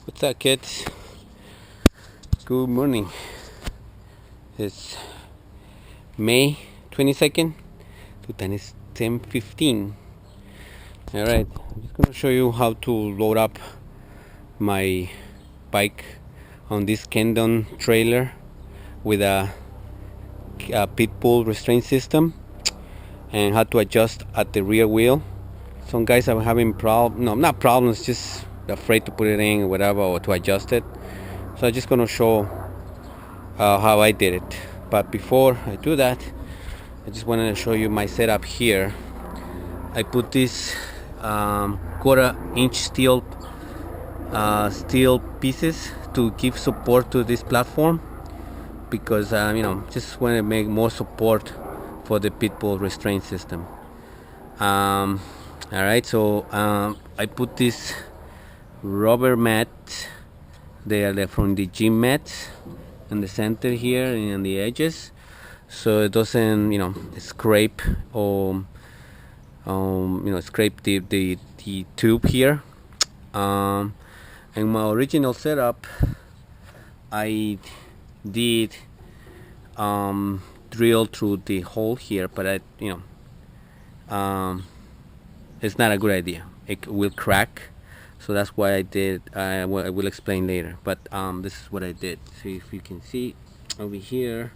What's up, kids? Good morning. It's May 22nd. It's 10:15. Alright, I'm just gonna show you how to load up my bike on this Kendon trailer with a Pitbull Restraint system, and how to adjust at the rear wheel. Some guys are having not problems, just afraid to put it in or whatever, or to adjust it. So I'm just gonna show how I did it. But before I do that, I just wanted to show you my setup here. I put this quarter-inch steel pieces to give support to this platform, because just want to make more support for the Pitbull Restraint system. All right, so I put this rubber mat. They're from the gym mats in the center here and on the edges, so it doesn't scrape or scrape the tube here. In my original setup, I did drill through the hole here, but it's not a good idea. It will crack, so that's why I did. I will explain later, but this is what I did. So if you can see over here,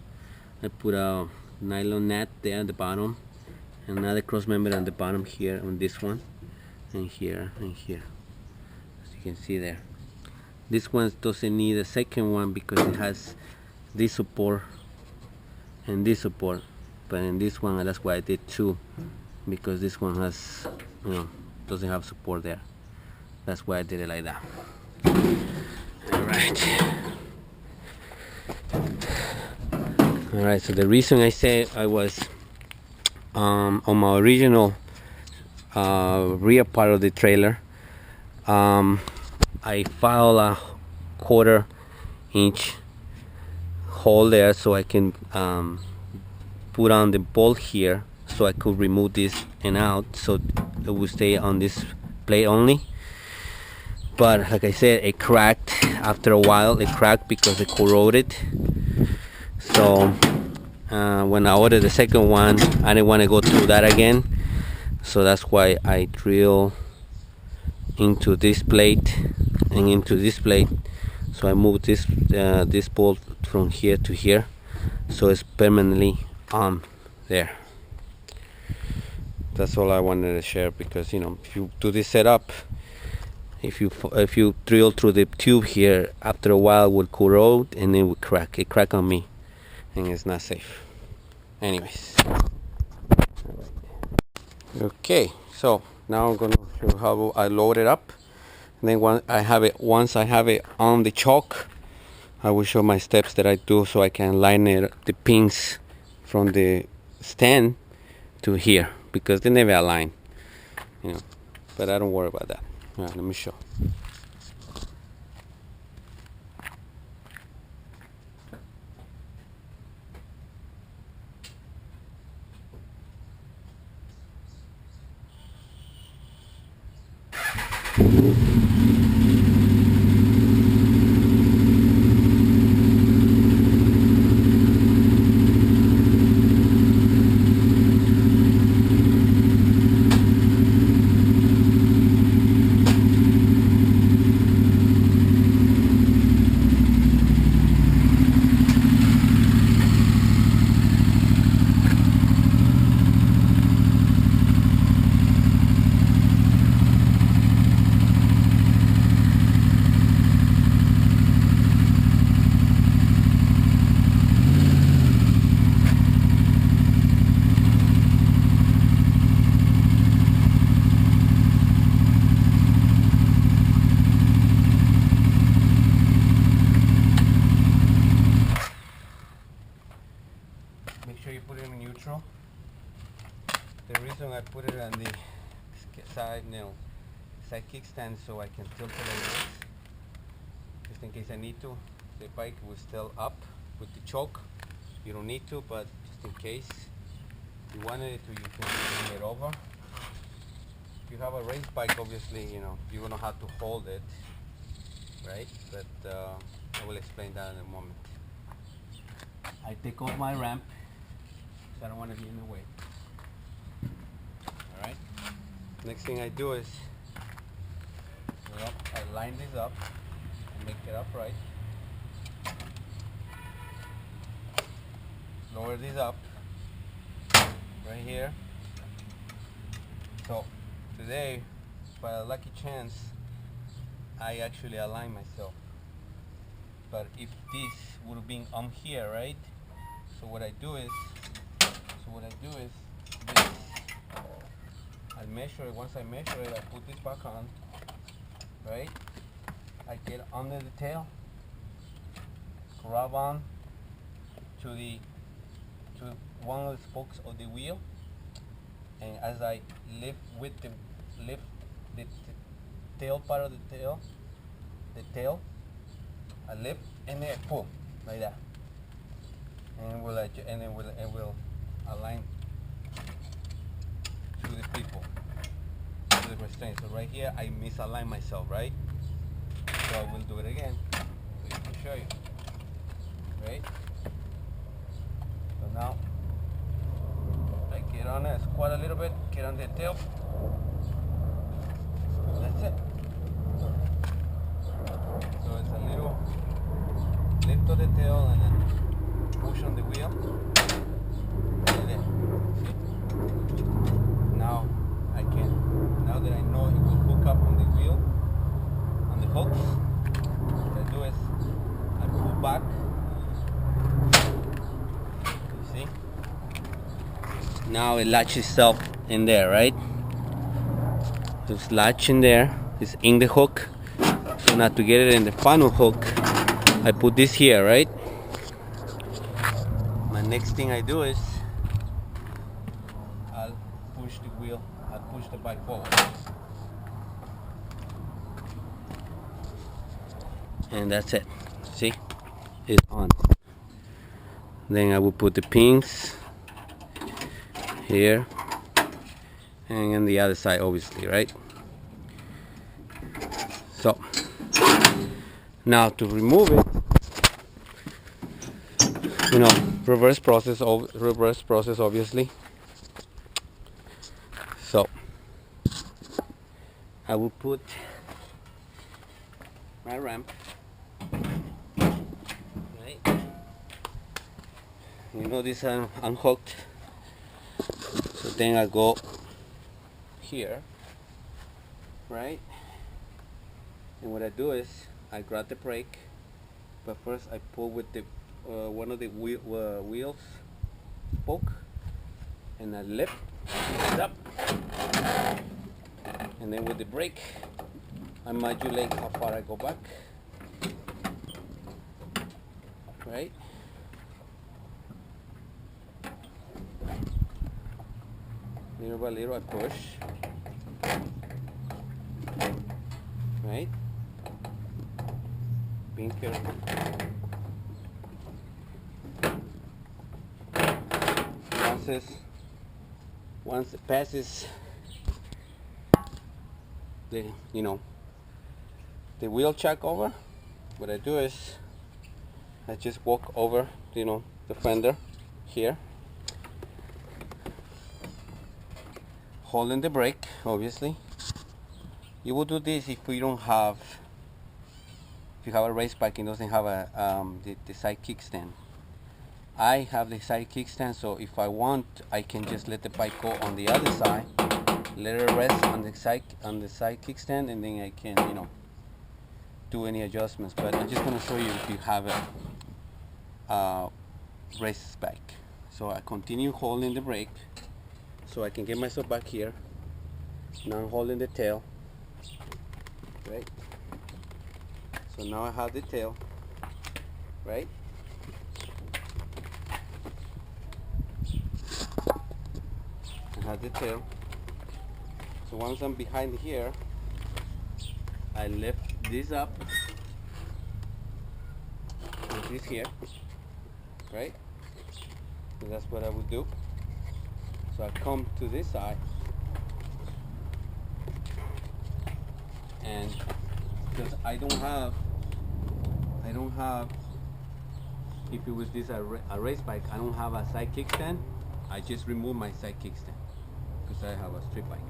I put a nylon net there at the bottom, another cross member on the bottom here on this one, and here and here, as you can see there. This one doesn't need a second one because it has this support and this support, but in this one, that's why I did two, because this one has doesn't have support there. That's why I did it like that. Alright, so the reason I said I was on my original rear part of the trailer, I filed a quarter-inch hole there so I can put on the bolt here, so I could remove this and out, so it will stay on this plate only. But like I said, it cracked after a while. It cracked because it corroded. So when I ordered the second one, I didn't want to go through that again, so that's why I drill into this plate and into this plate. So I moved this bolt from here to here, so it's permanently on there. That's all I wanted to share, because if you do this setup, if you drill through the tube here, after a while it will corrode and it will crack. It cracked on me, and it's not safe. Anyways, okay, so now I'm gonna show how I load it up. And then once I have it on the chalk, I will show my steps that I do so I can line the pins from the stand to here, because they never align, but I don't worry about that. All right, let me show. Make sure you put it in neutral. The reason I put it on the side kickstand, so I can tilt it like this, just in case I need to. The bike will still up with the choke. You don't need to, but just in case you wanted it to, you can bring it over. If you have a race bike, obviously, you're gonna have to hold it. right? But I will explain that in a moment. I take off my ramp, so I don't want to be in the way. Alright? Next thing I do is, I line this up and make it upright. Lower this up, right here. So, today, by a lucky chance, I actually align myself. But if this would have been here, right? So what I do is this. I measure it. Once I measure it, I put this back on, right? I get under the tail, grab on to one of the spokes of the wheel, and as I lift the tail part of the tail, I lift and then I pull like that, and it will align to the Pitbull restraint. So right here I misalign myself, right? So I will do it again so I can show you, right? So now I get on it, squat a little bit, get on the tail. That's it. So it's a little lift of the tail and then push on the wheel. And then, see? Now that I know it will hook up on the wheel, on the hooks, what I do is I pull back. You see? Now it latches itself in there, right? Just latch in there. It's in the hook. So now to get it in the final hook, I put this here, right? My next thing I do is I'll push the wheel, I'll push the bike forward. And that's it. See? It's on. Then I will put the pins here and on the other side, obviously, right? So now to remove it, reverse process obviously. So I will put my ramp, right? This unhooked. So then I go here, right? And what I do is I grab the brake, but first I pull with the one of the wheels spoke, and I lift it up, and then with the brake I modulate how far I go back, right? Little by little I push, right? Being careful. Once it passes the wheel chuck over, what I do is I just walk over the fender here, holding the brake. Obviously you will do this if you have a race bike and doesn't have the side kickstand. I have the side kickstand, so if I want, I can just let the bike go on the other side, let it rest on the side kickstand, and then I can do any adjustments. But I'm just going to show you if you have a race bike. So I continue holding the brake so I can get myself back here. Now I'm holding the tail, right? So now I have the tail, right? I have the tail. So once I'm behind here, I lift this up with this here, right? So that's what I would do. So I come to this side, and because I don't have I don't have, if it was this a race bike, I don't have a side kickstand. I just remove my side kickstand because I have a street bike.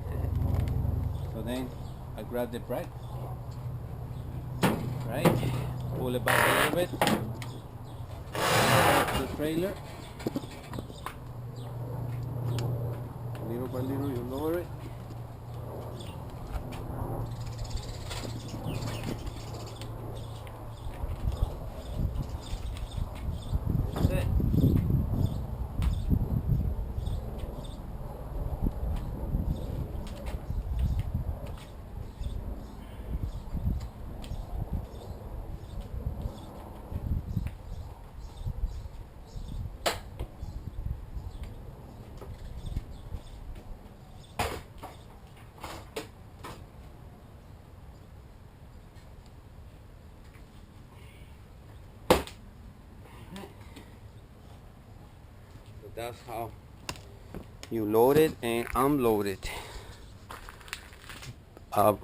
So then I grab the brake, right? Pull it back a little bit. The trailer. Little by little, you lower it. That's it. That's how you load it and unload it. A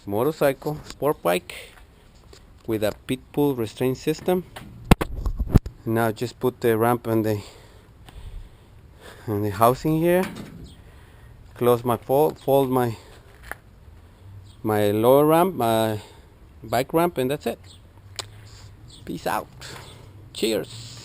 motorcycle, sport bike with a Pitbull Restraint system. Now just put the ramp on the housing here. Close my fold my lower ramp, my bike ramp, and that's it. Peace out. Cheers.